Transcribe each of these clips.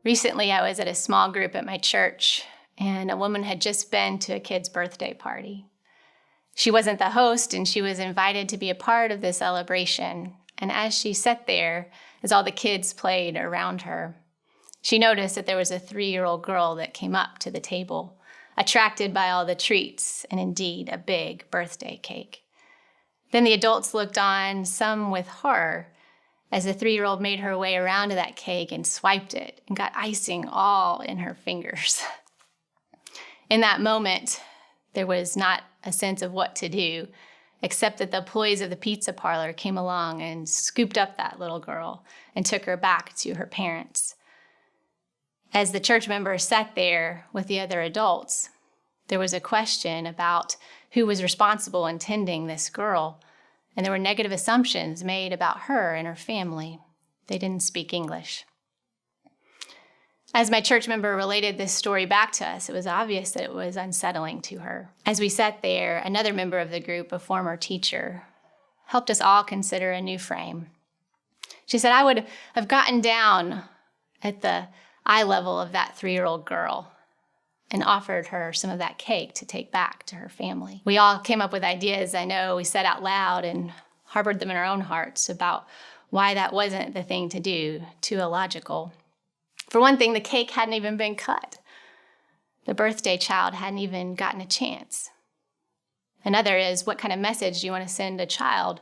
Recently, I was at a small group at my church, and a woman had just been to a kid's birthday party. She wasn't the host, and she was invited to be a part of the celebration. And as she sat there, as all the kids played around her, she noticed that there was a 3-year-old girl that came up to the table, attracted by all the treats, and indeed a big birthday cake. Then the adults looked on, some with horror, as the 3-year-old made her way around to that cake and swiped it and got icing all in her fingers. In that moment, there was not a sense of what to do, except that the employees of the pizza parlor came along and scooped up that little girl and took her back to her parents. As the church members sat there with the other adults, there was a question about who was responsible in tending this girl, and there were negative assumptions made about her and her family. They didn't speak English. As my church member related this story back to us, it was obvious that it was unsettling to her. As we sat there, another member of the group, a former teacher, helped us all consider a new frame. She said, I would have gotten down at the eye level of that 3-year-old girl and offered her some of that cake to take back to her family. We all came up with ideas, I know, we said out loud and harbored them in our own hearts about why that wasn't the thing to do, too illogical. For one thing, the cake hadn't even been cut. The birthday child hadn't even gotten a chance. Another is, what kind of message do you want to send a child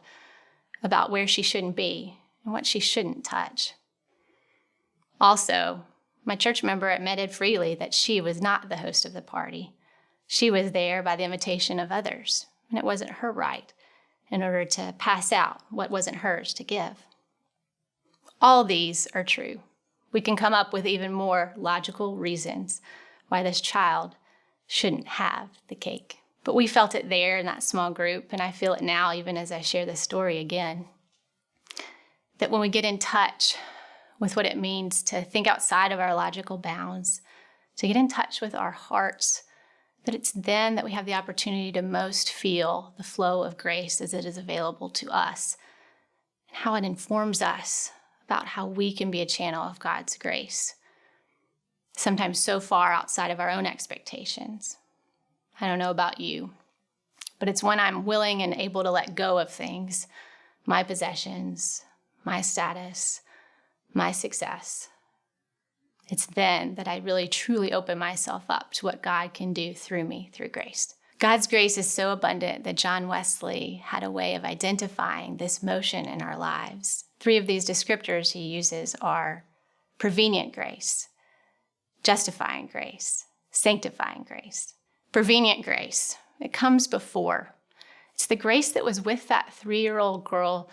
about where she shouldn't be and what she shouldn't touch? Also, my church member admitted freely that she was not the host of the party. She was there by the invitation of others, and it wasn't her right in order to pass out what wasn't hers to give. All these are true. We can come up with even more logical reasons why this child shouldn't have the cake. But we felt it there in that small group, and I feel it now even as I share this story again, that when we get in touch with what it means to think outside of our logical bounds, to get in touch with our hearts, that it's then that we have the opportunity to most feel the flow of grace as it is available to us, and how it informs us about how we can be a channel of God's grace, sometimes so far outside of our own expectations. I don't know about you, but it's when I'm willing and able to let go of things, my possessions, my status, my success. It's then that I really truly open myself up to what God can do through me, through grace. God's grace is so abundant that John Wesley had a way of identifying this motion in our lives. 3 of these descriptors he uses are prevenient grace, justifying grace, sanctifying grace. Prevenient grace, it comes before. It's the grace that was with that 3-year-old girl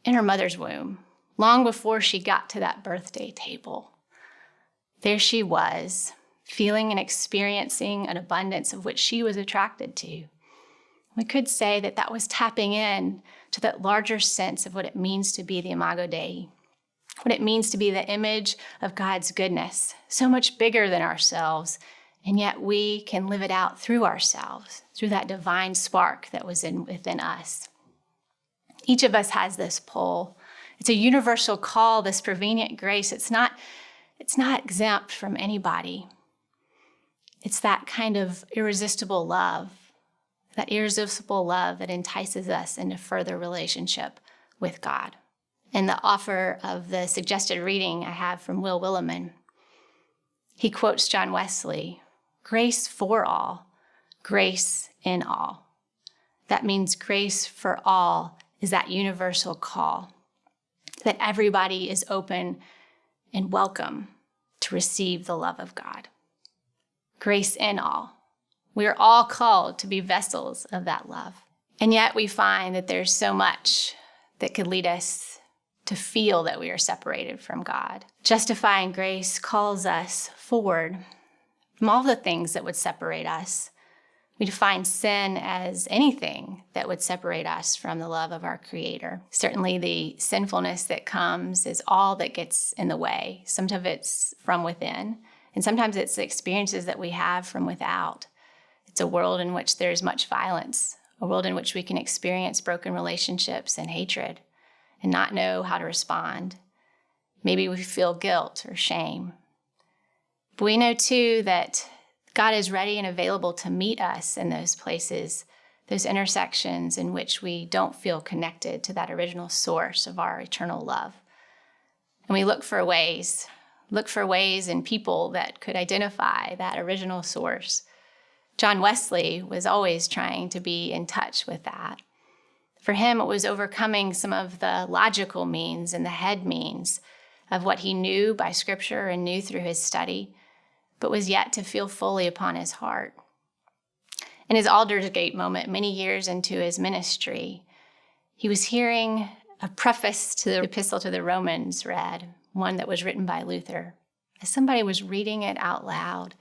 in her mother's womb, long before she got to that birthday table. There she was, feeling and experiencing an abundance of which she was attracted to. We could say that that was tapping in to that larger sense of what it means to be the Imago Dei, what it means to be the image of God's goodness, so much bigger than ourselves, and yet we can live it out through ourselves, through that divine spark that was within us. Each of us has this pull. It's a universal call, this prevenient grace. It's not exempt from anybody. It's that kind of irresistible love that entices us into further relationship with God. In the offer of the suggested reading I have from Will Willimon, he quotes John Wesley, grace for all, grace in all. That means grace for all is that universal call, that everybody is open and welcome to receive the love of God. Grace in all. We are all called to be vessels of that love. And yet we find that there's so much that could lead us to feel that we are separated from God. Justifying grace calls us forward from all the things that would separate us. We define sin as anything that would separate us from the love of our Creator. Certainly the sinfulness that comes is all that gets in the way. Sometimes it's from within, and sometimes it's the experiences that we have from without. It's a world in which there's much violence, a world in which we can experience broken relationships and hatred and not know how to respond. Maybe we feel guilt or shame. But we know too that God is ready and available to meet us in those places, those intersections in which we don't feel connected to that original source of our eternal love. And we look for ways in people that could identify that original source. John Wesley was always trying to be in touch with that. For him, it was overcoming some of the logical means and the head means of what he knew by Scripture and knew through his study, but was yet to feel fully upon his heart. In his Aldersgate moment, many years into his ministry, he was hearing a preface to the Epistle to the Romans read, one that was written by Luther. As somebody was reading it out loud,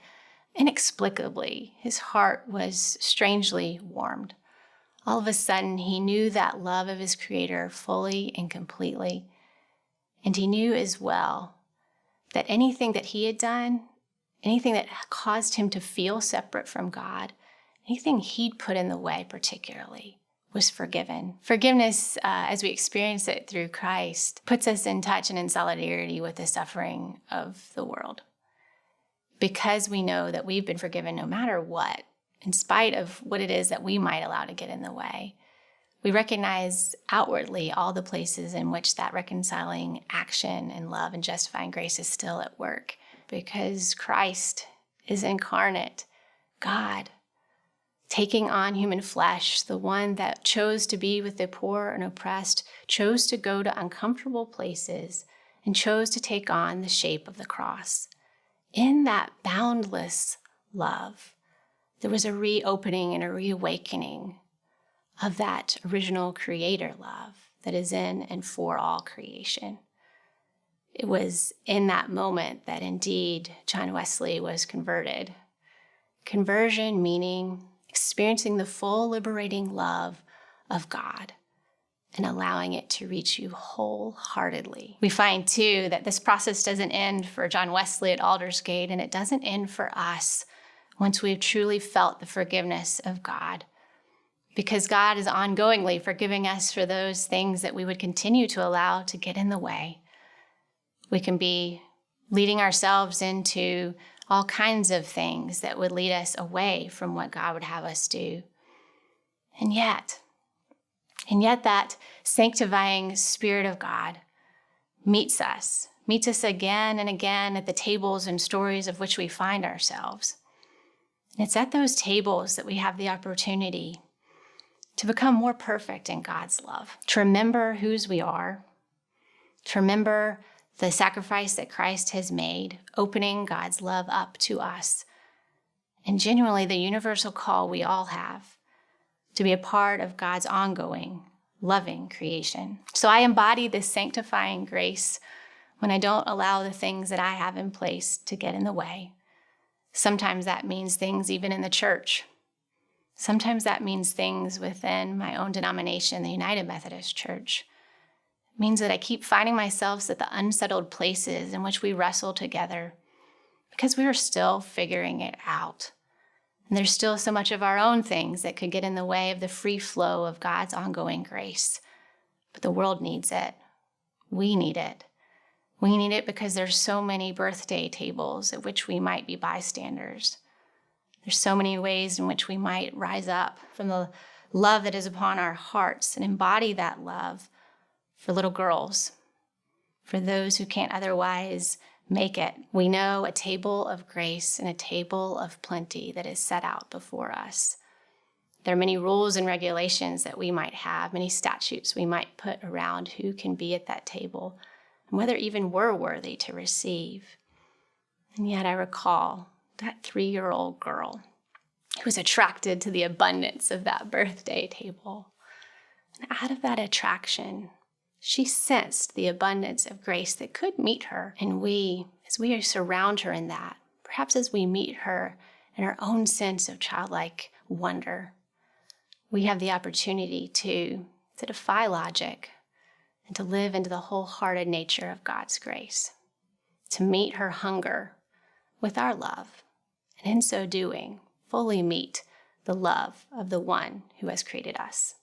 inexplicably, his heart was strangely warmed. All of a sudden, he knew that love of his Creator fully and completely. And he knew as well that anything that he had done, anything that caused him to feel separate from God, anything he'd put in the way particularly, was forgiven. Forgiveness, as we experience it through Christ, puts us in touch and in solidarity with the suffering of the world. Because we know that we've been forgiven no matter what, in spite of what it is that we might allow to get in the way, we recognize outwardly all the places in which that reconciling action and love and justifying grace is still at work. Because Christ is incarnate, God, taking on human flesh, the one that chose to be with the poor and oppressed, chose to go to uncomfortable places, and chose to take on the shape of the cross. In that boundless love, there was a reopening and a reawakening of that original Creator love that is in and for all creation. It was in that moment that indeed John Wesley was converted. Conversion meaning experiencing the full liberating love of God and allowing it to reach you wholeheartedly. We find too that this process doesn't end for John Wesley at Aldersgate, and it doesn't end for us once we've truly felt the forgiveness of God. Because God is ongoingly forgiving us for those things that we would continue to allow to get in the way. We can be leading ourselves into all kinds of things that would lead us away from what God would have us do. And yet that sanctifying Spirit of God meets us again and again at the tables and stories of which we find ourselves. And it's at those tables that we have the opportunity to become more perfect in God's love, to remember whose we are, to remember the sacrifice that Christ has made, opening God's love up to us, and genuinely the universal call we all have to be a part of God's ongoing, loving creation. So I embody this sanctifying grace when I don't allow the things that I have in place to get in the way. Sometimes that means things even in the church. Sometimes that means things within my own denomination, the United Methodist Church. It means that I keep finding myself at the unsettled places in which we wrestle together because we are still figuring it out. And there's still so much of our own things that could get in the way of the free flow of God's ongoing grace. But the world needs it. We need it. We need it because there's so many birthday tables at which we might be bystanders. There's so many ways in which we might rise up from the love that is upon our hearts and embody that love for little girls, for those who can't otherwise make it. We know a table of grace and a table of plenty that is set out before us. There are many rules and regulations that we might have, many statutes we might put around who can be at that table, and whether even we're worthy to receive. And yet I recall that 3-year-old girl who was attracted to the abundance of that birthday table. And out of that attraction, she sensed the abundance of grace that could meet her. And we, as we surround her in that, perhaps as we meet her in our own sense of childlike wonder, we have the opportunity to defy logic and to live into the wholehearted nature of God's grace, to meet her hunger with our love, and in so doing, fully meet the love of the one who has created us.